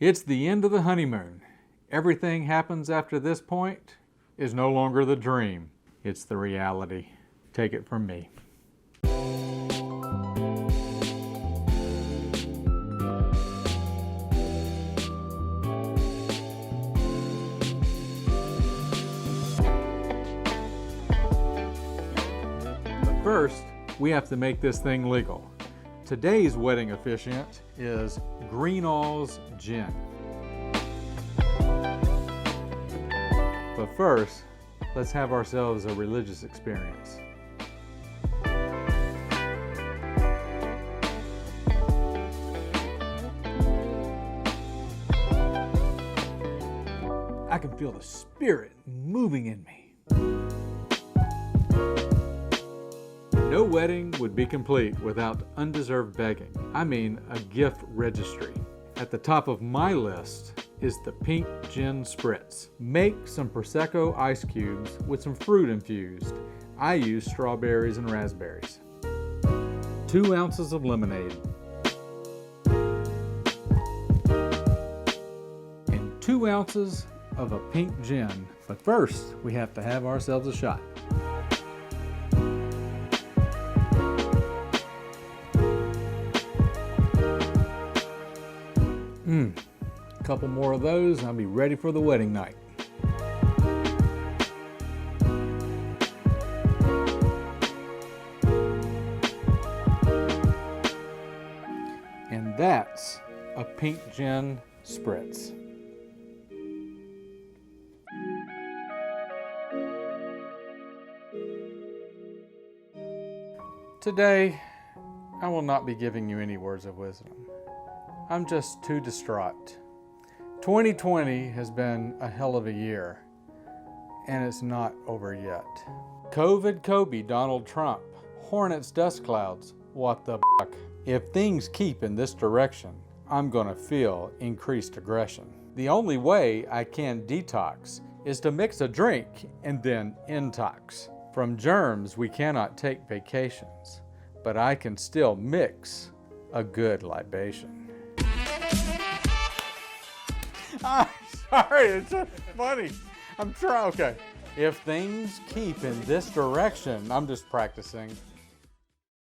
It's the end of the honeymoon. Everything happens after this point is no longer the dream. It's the reality. Take it from me. But first, we have to make this thing legal. Today's wedding officiant is Greenall's Gin. But first, let's have ourselves a religious experience. I can feel the spirit moving in me. No wedding would be complete without undeserved begging. I mean a gift registry. At the top of my list is the Pink Gin Spritz. Make some Prosecco Ice Cubes with some fruit infused. I use strawberries and raspberries. 2 ounces of lemonade. And 2 ounces of a pink gin. But first, we have to have ourselves a shot. A couple more of those and I'll be ready for the wedding night. And that's a Pink Gin Spritz. Today, I will not be giving you any words of wisdom. I'm just too distraught. 2020 has been a hell of a year, and it's not over yet. COVID Kobe Donald Trump, Hornets dust clouds, what the fuck? If things keep in this direction, I'm gonna feel increased aggression. The only way I can detox is to mix a drink and then intox. From germs we cannot take vacations, but I can still mix a good libation. I'm sorry, it's just funny. I'm trying, okay. If things keep in this direction, I'm just practicing.